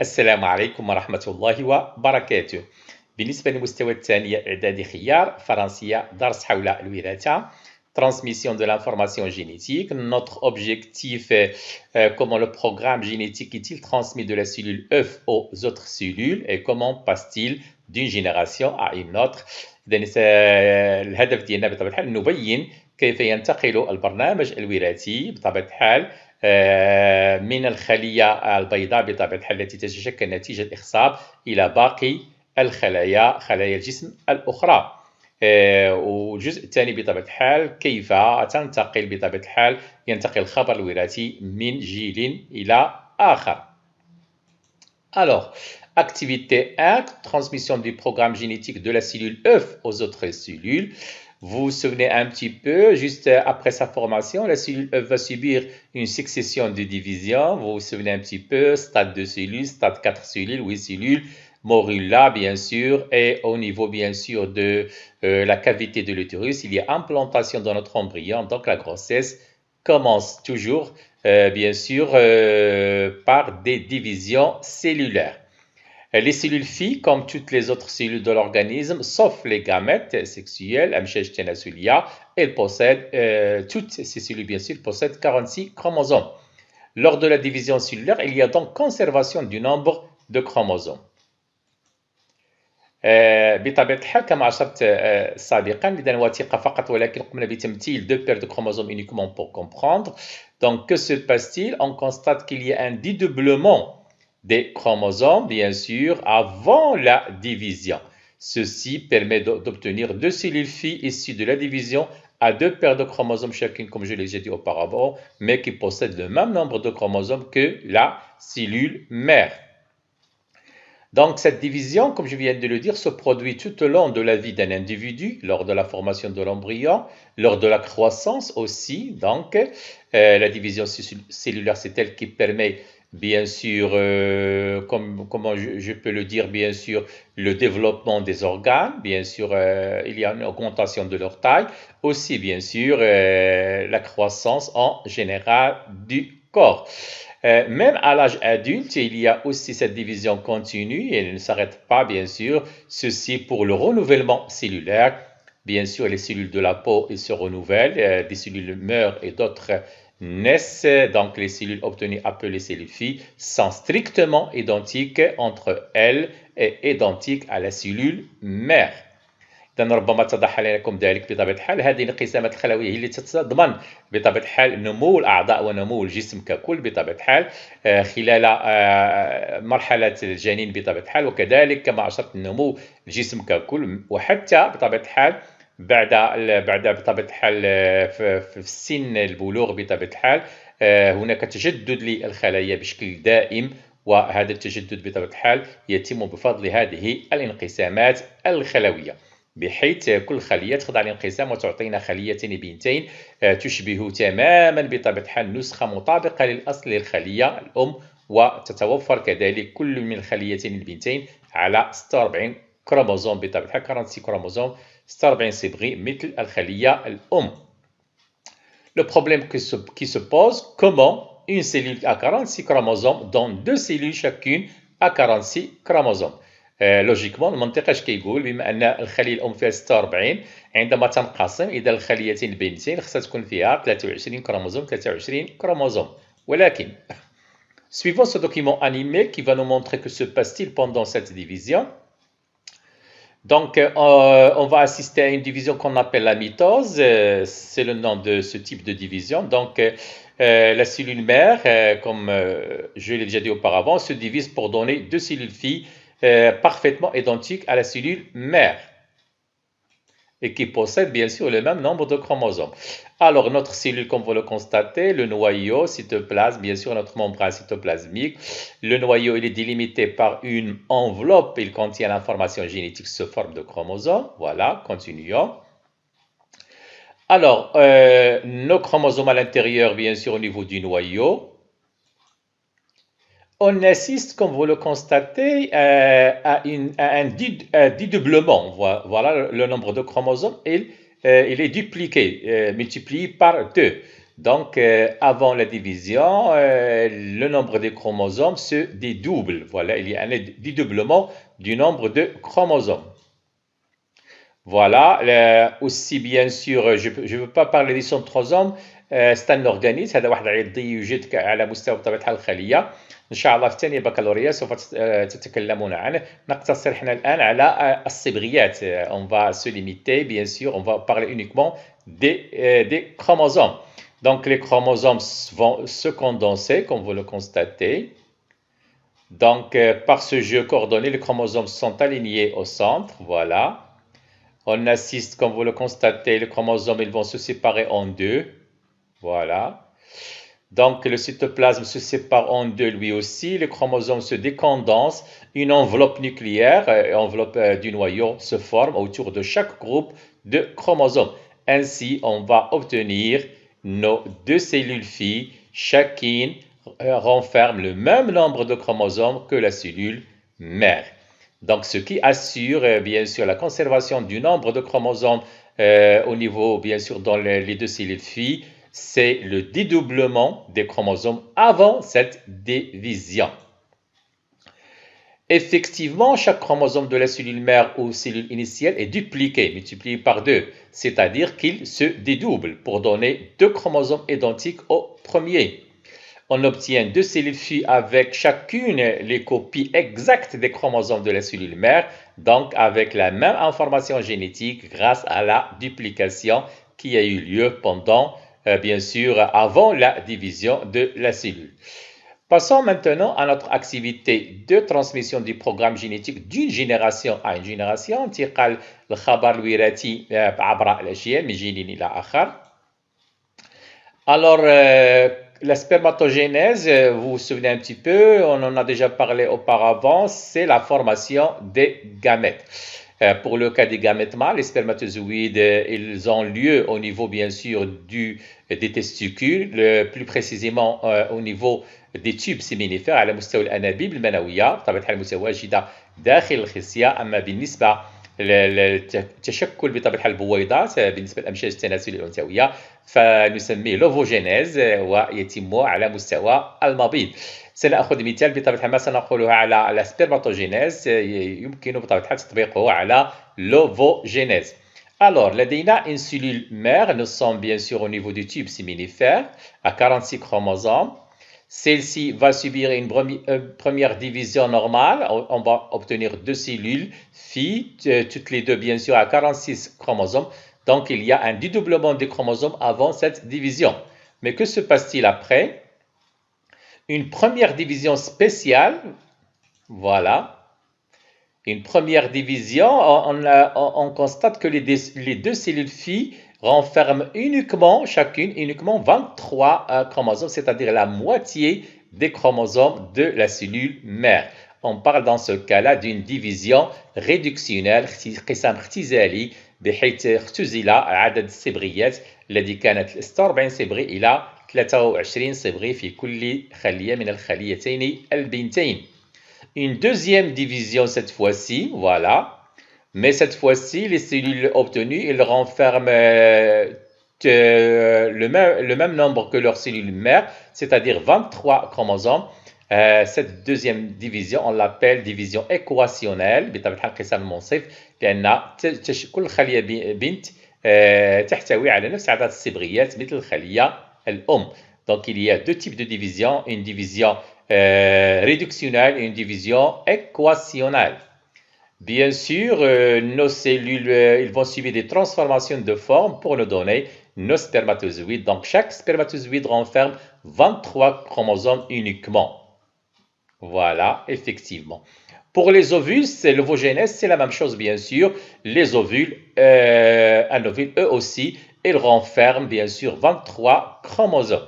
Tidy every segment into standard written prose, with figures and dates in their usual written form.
السلام عليكم ورحمة الله وبركاته. بالنسبة للمستوى الثاني إعدادي خيار فرنسية درس حول الوراثة. Transmission de l'information génétique. Notre objectif est comment le programme génétique est-il transmis de la cellule œuf aux autres cellules et comment passe-t-il d'une génération à une autre. إذن الهدف ديالنا بطبيعة الحال نبين كيف ينتقل البرنامج الوراثي بطبيعة الحال من الخلية البيضاء بطبيعة الحال التي تتشكل نتيجة الإخصاب إلى باقي الخلايا خلايا الجسم الأخرى. والجزء الثاني بطبيعة الحال كيف تنتقل بطبيعة الحال ينتقل الخبر الوراثي من جيل إلى آخر. Alors, activité 1, transmission du programme génétique de la cellule œuf aux autres cellules. Vous vous souvenez un petit peu, juste après sa formation, la cellule œuf va subir une succession de divisions. Vous vous souvenez un petit peu, stade 2 cellules, stade 4 cellules, 8 cellules, morula bien sûr, et au niveau bien sûr de la cavité de l'utérus, il y a implantation dans notre embryon, donc la grossesse commence toujours bien sûr par des divisions cellulaires. Les cellules filles, comme toutes les autres cellules de l'organisme, sauf les gamètes sexuelles, elles possèdent, toutes ces cellules bien sûr possèdent 46 chromosomes. Lors de la division cellulaire, il y a donc conservation du nombre de chromosomes. بطبيعة الحال كما أشرت سابقا إذا وثيقة فقط ولكن قمنا بتمثيل deux paires de chromosomes uniquement pour comprendre. Donc que se passe-t-il? On constate qu'il y a un dédoublement des chromosomes bien sûr avant la division. Ceci permet d'obtenir deux cellules filles issues de la division à deux paires de chromosomes chacune, comme je l'ai déjà dit auparavant, mais qui possèdent le même nombre de chromosomes que la cellule mère. Donc, cette division, comme je viens de le dire, se produit tout au long de la vie d'un individu, lors de la formation de l'embryon, lors de la croissance aussi. Donc, la division cellulaire, c'est elle qui permet, bien sûr, comment je peux le dire, bien sûr, le développement des organes. Bien sûr, il y a une augmentation de leur taille. Aussi, bien sûr, la croissance en général du corps. Même à l'âge adulte, il y a aussi cette division continue et elle ne s'arrête pas, bien sûr. Ceci pour le renouvellement cellulaire. Bien sûr, les cellules de la peau se renouvellent, des cellules meurent et d'autres naissent. Donc, les cellules obtenues appelées cellules filles sont strictement identiques entre elles et identiques à la cellule mère. إذن ربما اتضح لكم ذلك بطبيعة الحال. هذه الانقسامات الخلوية هي التي تضمن بطبيعة الحال نمو الأعضاء ونمو الجسم ككل بطبيعة الحال خلال مرحلة الجنين بطبيعة الحال، وكذلك كما أشرت نمو الجسم ككل، وحتى بطبيعة الحال بعد بطبيعة الحال في سن البلوغ بطبيعة الحال هناك تجدد للخلايا بشكل دائم، وهذا التجدد بطبيعة الحال يتم بفضل هذه الانقسامات الخلوية، بحيث كل خلية تخضع للانقسام وتعطينا خليتين بنتين تشبه تماما بطبيعة الحال نسخة مطابقة للأصل للخلية الأم، وتتوفر كذلك كل من الخليتين البنتين على 46 كروموزوم بطبيعة الحال 46 كروموزوم 46 صبغي مثل الخلية الأم. Le problème qui se pose, comment une cellule à 46 chromosomes donne deux cellules chacune à 46 chromosomes. لوجيكمون المنطق اش كيقول؟ بما ان الخليه الام فيها 46 عندما تنقسم اذا الخليتين البنتين خصها تكون فيها 23 كروموزوم 23 كروموزوم، ولكن suivant ce document animé qui va nous montrer que se passe-t-il pendant cette division. Donc, on va assister à une division qu'on appelle la mitose, c'est le nom de ce type de division. Donc, la cellule mère, comme je l'ai déjà dit auparavant, se divise pour donner deux cellules filles parfaitement identiques à la cellule mère et qui possèdent bien sûr le même nombre de chromosomes. Alors, notre cellule, comme vous le constatez, le noyau cytoplasme, bien sûr notre membrane cytoplasmique. Le noyau, il est délimité par une enveloppe, il contient l'information génétique sous forme de chromosomes. Voilà, continuons. Alors, nos chromosomes à l'intérieur, bien sûr, au niveau du noyau. On assiste, comme vous le constatez, à un dédoublement. Voilà le nombre de chromosomes, il est dupliqué, multiplié par 2. Donc, avant la division, le nombre de chromosomes se dédouble. Voilà, il y a un dédoublement du nombre de chromosomes. Voilà, aussi bien sûr, je ne veux pas parler des centrosomes. c'est un organisme. هذا واحد العضي يوجد على مستوى بطبيعة الحال الخلية. إن شاء الله في ثانية بكالوريا سوف تتكلمون عنه. نقتصر احنا الآن على الصبغيات. On va se limiter, bien sûr, on va parler uniquement des chromosomes. Donc, les chromosomes vont se condenser, comme vous le constatez. Donc, par ce jeu coordonné, les chromosomes sont alignés au centre. Voilà. On assiste, comme vous le constatez, les chromosomes ils vont se séparer en deux. Voilà. Donc, le cytoplasme se sépare en deux lui aussi. Les chromosomes se décondensent. Une enveloppe nucléaire, enveloppe du noyau, se forme autour de chaque groupe de chromosomes. Ainsi, on va obtenir nos deux cellules filles. Chacune renferme le même nombre de chromosomes que la cellule mère. Donc, ce qui assure, bien sûr, la conservation du nombre de chromosomes au niveau, bien sûr, dans les deux cellules filles, c'est le dédoublement des chromosomes avant cette division. Effectivement, chaque chromosome de la cellule mère ou cellule initiale est dupliqué, multiplié par 2, c'est-à-dire qu'il se dédouble pour donner deux chromosomes identiques au premier. On obtient deux cellules filles avec chacune les copies exactes des chromosomes de la cellule mère, donc avec la même information génétique grâce à la duplication qui a eu lieu pendant, bien sûr, avant la division de la cellule. Passons maintenant à notre activité de transmission du programme génétique d'une génération à une génération. انتقال الخبر الوراثي عبر الأجيال من جيل إلى آخر. Alors, la spermatogénèse, vous vous souvenez un petit peu, on en a déjà parlé auparavant, c'est la formation des gamètes. Pour le cas des gamètes mâles, les spermatozoïdes, ils ont lieu au niveau bien sûr des testicules, plus précisément au niveau des tubes séminifères على مستوى الأنابيب المنوية بطبيعة الحال متواجدة داخل الخصية. أما بالنسبة للتشكل بطبيعة الحال البويضات بالنسبة للأمشاج التناسلية الأنثوية فنسميه لوفوجينيز ويتم على مستوى المبيض. سنأخذ مثال بطبيعة الحال ما سنقوله على سبرماتوجينيز يمكن بطبيعة الحال تطبيقه على لوفوجينيز. Alors, لدينا une cellule mère, nous sommes bien sûr au niveau du tube séminifère à 46 chromosomes. Celle-ci va subir une première division normale. On va obtenir deux cellules filles, toutes les deux bien sûr à 46 chromosomes. Donc, il y a un dédoublement des chromosomes avant cette division. Mais que se passe-t-il après? Une première division spéciale. Voilà. Une première division, on constate que les deux cellules filles renferment chacune uniquement 23 chromosomes, c'est-à-dire la moitié des chromosomes de la cellule mère. On parle dans ce cas-là d'une division réductionnelle, قسم اختزالي بحيث اختزل عدد الصبغيات الذي كانت 46 صبغي إلى 23 صبغي في كل خلية من الخليتين البنتين. Une deuxième division cette fois-ci, voilà. Mais cette fois-ci, les cellules obtenues, elles renferment le même nombre que leurs cellules mères, c'est-à-dire 23 chromosomes. Cette deuxième division, on l'appelle division équationnelle بطبيعة الحال القسم المنصف لأن كل خلية بنت تحتوي على نفس عدد الصبغيات مثل الخلية الأم. Donc il y a deux types de division, une division réductionnelle et une division équationnelle. Bien sûr, nos cellules ils vont subir des transformations de forme pour nous donner nos spermatozoïdes. Donc, chaque spermatozoïde renferme 23 chromosomes uniquement. Voilà, effectivement. Pour les ovules, l'ovogénèse, c'est la même chose, bien sûr. Les ovules, un ovule, eux aussi, ils renferment, bien sûr, 23 chromosomes.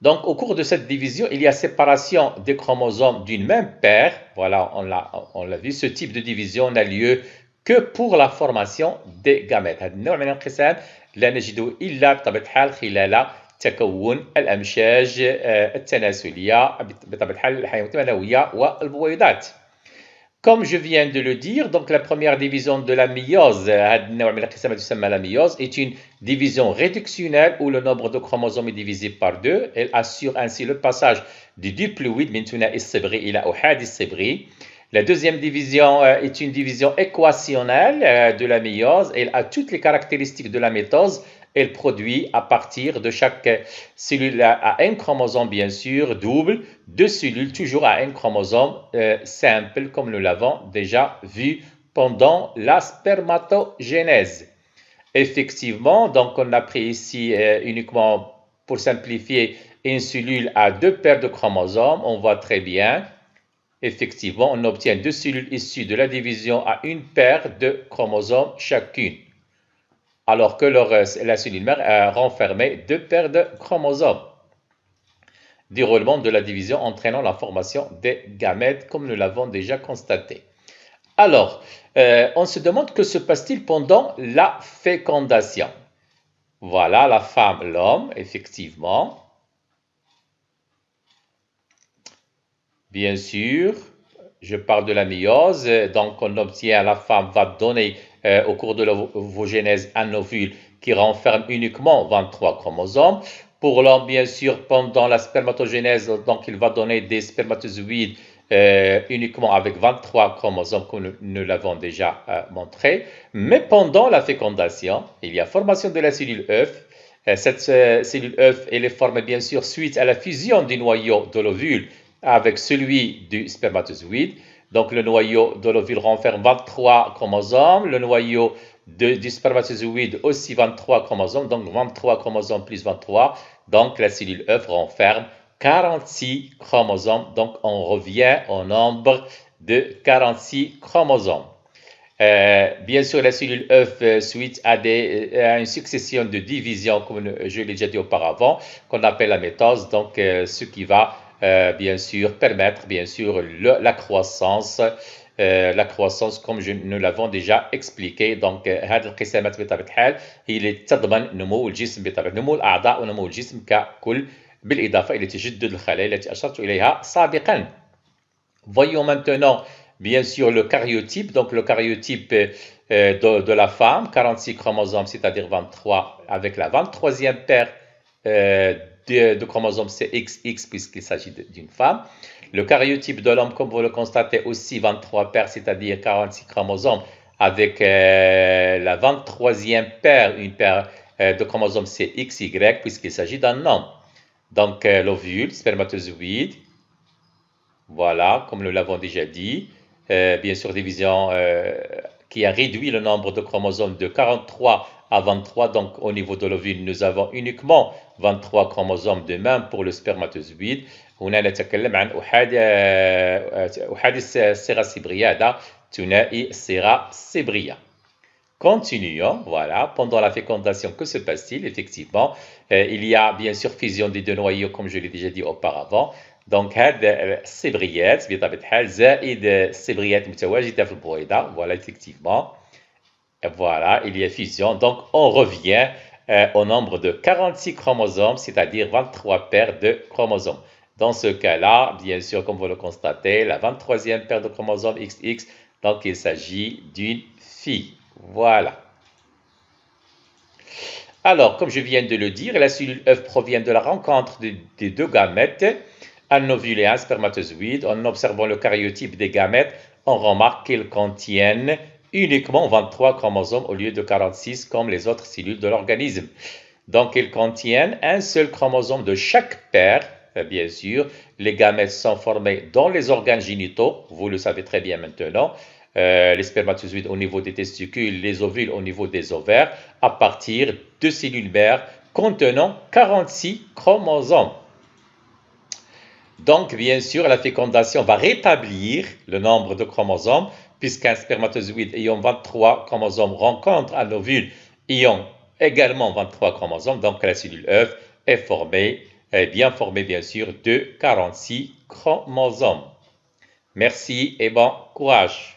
Donc, au cours de cette division, il y a séparation des chromosomes d'une même paire. Voilà, on l'a vu. Ce type de division n'a lieu que pour la formation des gamètes. هذا النوع من الانقسام لا نجده إلا بطبيعة الحال خلال تكون الأمشاج التناسلية بطبيعة الحال الحيوانات المنوية والبويضات. Comme je viens de le dire, donc la première division de la méiose, la méiose est une division réductionnelle où le nombre de chromosomes est divisé par 2. Elle assure ainsi le passage du diploïde من ثنائي الصبغي إلى أحادي الصبغي. La deuxième division est une division équationnelle de la méiose. Elle a toutes les caractéristiques de la mitose. Elle produit à partir de chaque cellule à un chromosome, bien sûr, double, deux cellules toujours à un chromosome simple, comme nous l'avons déjà vu pendant la spermatogénèse. Effectivement, donc on a pris ici uniquement, pour simplifier, une cellule à deux paires de chromosomes. On voit très bien. Effectivement, on obtient deux cellules issues de la division à une paire de chromosomes chacune, alors que la cellule mère renfermait deux paires de chromosomes. Déroulement de la division entraînant la formation des gamètes, comme nous l'avons déjà constaté. Alors, on se demande que se passe-t-il pendant la fécondation. Voilà la femme, l'homme, effectivement. Bien sûr, je parle de la méiose, donc on obtient, la femme va donner au cours de l'ovogénèse un ovule qui renferme uniquement 23 chromosomes. Pour l'homme, bien sûr, pendant la spermatogénèse, donc il va donner des spermatozoïdes uniquement avec 23 chromosomes, comme nous l'avons déjà montré. Mais pendant la fécondation, il y a formation de la cellule œuf. Cette cellule œuf, elle est formée bien sûr suite à la fusion du noyau de l'ovule avec celui du spermatozoïde. Donc le noyau de l'ovule renferme 23 chromosomes, le noyau du spermatozoïde aussi 23 chromosomes, donc 23 chromosomes plus 23. Donc la cellule œuf renferme 46 chromosomes, donc on revient au nombre de 46 chromosomes. Bien sûr, la cellule œuf, suite à une succession de divisions, comme je l'ai déjà dit auparavant, qu'on appelle la mitose, donc ce qui va bien sûr permettre bien sûr la croissance comme nous l'avons déjà expliqué. Donc هذه القسمات بطبيعة الحال هي اللي تضمن نمو الجسم بطبيعة نمو الأعضاء ونمو الجسم ككل بالإضافة إلى تجدد الخلايا التي أشرت إليها سابقا. Voyons maintenant bien sûr le karyotype. Donc le karyotype de la femme, 46 chromosomes, c'est-à-dire 23 avec la 23e paire de chromosomes, c'est XX puisqu'il s'agit d'une femme. Le karyotype de l'homme, comme vous le constatez, aussi 23 paires, c'est-à-dire 46 chromosomes, avec la 23e paire, une paire de chromosomes, c'est XY puisqu'il s'agit d'un homme. Donc l'ovule, spermatozoïde, voilà, comme nous l'avons déjà dit. Bien sûr, division qui a réduit le nombre de chromosomes de 43 à 23. Donc, au niveau de l'ovule, nous avons uniquement 23 chromosomes, de même pour le spermatozoïde. هنا نتكلم عن أحادي الصيغة السبرية، هذا ثنائي الصيغة السبرية. Continuons, voilà, pendant la fécondation, que se passe-t-il? Effectivement, il y a bien sûr fusion des deux noyaux, comme je l'ai déjà dit auparavant. Donc هذا الصبغيات بطبيعة الحال زائد الصبغيات متواجدة في البويضة. Voilà, effectivement. Voilà, il y a fusion. Donc on revient au nombre de 46 chromosomes, c'est-à-dire 23 paires de chromosomes. Dans ce cas-là, bien sûr, comme vous le constatez, la 23e paire de chromosomes XX, donc il s'agit d'une fille. Voilà. Alors, comme je viens de le dire, la cellule œuf provient de la rencontre des deux gamètes, un ovule et un spermatozoïde. En observant le karyotype des gamètes, on remarque qu'ils contiennent uniquement 23 chromosomes au lieu de 46 comme les autres cellules de l'organisme. Donc, ils contiennent un seul chromosome de chaque paire. Bien sûr, les gamètes sont formés dans les organes génitaux, vous le savez très bien maintenant. Les spermatozoïdes au niveau des testicules, les ovules au niveau des ovaires, à partir de cellules mères contenant 46 chromosomes. Donc, bien sûr, la fécondation va rétablir le nombre de chromosomes, puisqu'un spermatozoïde ayant 23 chromosomes rencontre un ovule ayant également 23 chromosomes. Donc, la cellule œuf est formée, bien formée, bien sûr, de 46 chromosomes. Merci et bon courage.